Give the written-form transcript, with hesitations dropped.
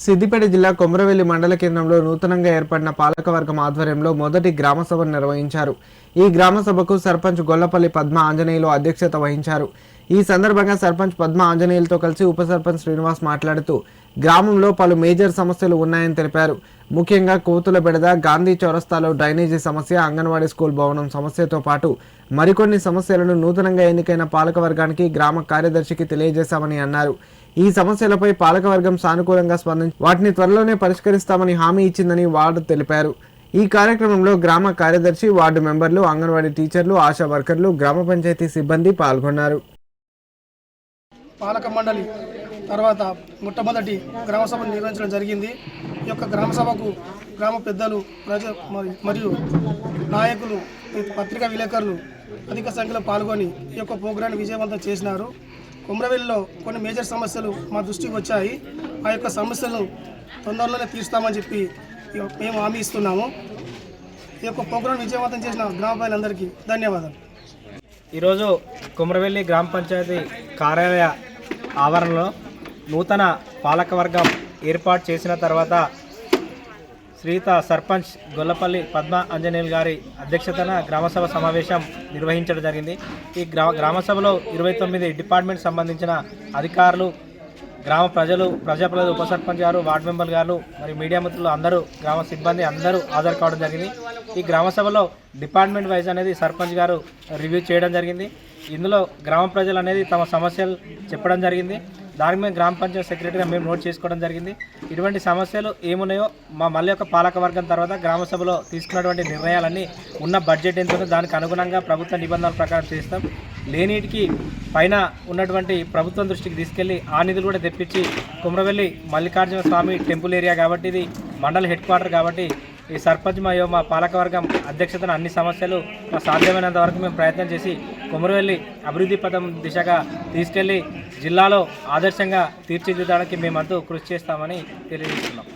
సిద్దిపేట జిల్లా కొమరవెల్లి మండల కేంద్రంలో నూతనంగా ఏర్పడిన పాలకవర్గం ఆధ్వర్యంలో మొదటి గ్రామ సభను నిర్వహించారు. ఈ గ్రామ సభకు సర్పంచ్ గొల్లపల్లి పద్మ ఆంజనేయులు అధ్యక్షత వహించారు. ఈ సందర్భంగా సర్పంచ్ పద్మ ఆంజనేయులతో కలిసి ఉప సర్పంచ్ శ్రీనివాస్ మాట్లాడుతూ గ్రామంలో పలు మేజర్ సమస్యలు ఉన్నాయని తెలిపారు. ముఖ్యంగా కోతుల బెడద, గాంధీ చౌరస్తాలో డ్రైనేజీ సమస్య, అంగన్వాడీ స్కూల్ భవనం సమస్యతో పాటు మరికొన్ని సమస్యలను నూతనంగా ఎన్నికైన పాలకవర్గానికి గ్రామ కార్యదర్శికి తెలియజేశామని అన్నారు. ఈ సమస్యలపై పాలకవర్గం సానుకూలంగా స్పందించి వాటిని త్వరలోనే పరిష్కరిస్తామని హామీ ఇచ్చిందని వార్డు తెలిపారు. ఈ కార్యక్రమంలో గ్రామ కార్యదర్శి, వార్డు మెంబర్లు, అంగన్వాడీ టీచర్లు, ఆశా వర్కర్లు, గ్రామ పంచాయతీ సిబ్బంది పాల్గొన్నారు. పాలక మండలి తర్వాత మొట్టమొదటి గ్రామ సభను నిర్వహించడం జరిగింది. ఈ యొక్క గ్రామ సభకు గ్రామ పెద్దలు, మరియు నాయకులు, పత్రికా విలేకరులు అధిక సంఖ్యలో పాల్గొని ఈ యొక్క ప్రోగ్రాన్ని విజయవంతం చేసినారు. కొమరవెల్లిలో కొన్ని మేజర్ సమస్యలు మా దృష్టికి వచ్చాయి. ఆ యొక్క సమస్యలను తొందరలోనే తీరుస్తామని చెప్పి మేము హామీ ఇస్తున్నాము. ఈ యొక్క ప్రోగ్రాం విజయవంతం చేసిన గ్రామ ప్రజలందరికీ ధన్యవాదాలు. ఈరోజు కొమరవెల్లి గ్రామ పంచాయతీ కార్యాలయ ఆవరణలో నూతన పాలకవర్గం ఏర్పాటు చేసిన తర్వాత శ్రీయుత సర్పంచ్ గొల్లపల్లి పద్మ ఆంజనేయులు గారి అధ్యక్షతన గ్రామసభ సమావేశం నిర్వహించడం జరిగింది. ఈ గ్రామసభలో 29 డిపార్ట్మెంట్ సంబంధించిన అధికారులు, గ్రామ ప్రజాప్రతినిధులు, ఉప సర్పంచ్ గారు, వార్డు మెంబర్ గారు, మరి మీడియా మిత్రులు అందరూ, గ్రామ సిబ్బంది అందరూ హాజరు కావడం జరిగింది. ఈ గ్రామసభలో డిపార్ట్మెంట్ వైజ్ అనేది సర్పంచ్ గారు రివ్యూ చేయడం జరిగింది. ఇందులో గ్రామ ప్రజలు అనేది తమ సమస్యలు చెప్పడం జరిగింది. దాని మీద గ్రామ పంచాయతీ సెక్రటరీగా మేము నోట్ చేసుకోవడం జరిగింది. ఇటువంటి సమస్యలు ఏమున్నాయో మళ్ళీ ఒక పాలకవర్గం తర్వాత గ్రామ సభలో తీసుకున్నటువంటి నిర్ణయాలన్నీ ఉన్న బడ్జెట్ ఎంత ఉందో దానికి అనుగుణంగా ప్రభుత్వ నిబంధనల ప్రకారం చేస్తాం. లేనిటికి పైన ఉన్నటువంటి ప్రభుత్వం దృష్టికి తీసుకెళ్లి ఆ నిధులు కూడా తెప్పించి కొమరవెల్లి మల్లికార్జున స్వామి టెంపుల్ ఏరియా కాబట్టి ఇది మండల హెడ్ క్వార్టర్ కాబట్టి ఈ సర్పంచ్ మా పాలకవర్గం అధ్యక్షతన అన్ని సమస్యలు సాధ్యమైనంత వరకు మేము ప్రయత్నం చేసి కొమరవెల్లి అభివృద్ధి పథం దిశగా తీసుకెళ్లి జిల్లాలో ఆదర్శంగా తీర్చిదిద్దడానికి మేమంతా కృషి చేస్తామని తెలియజేస్తున్నాం.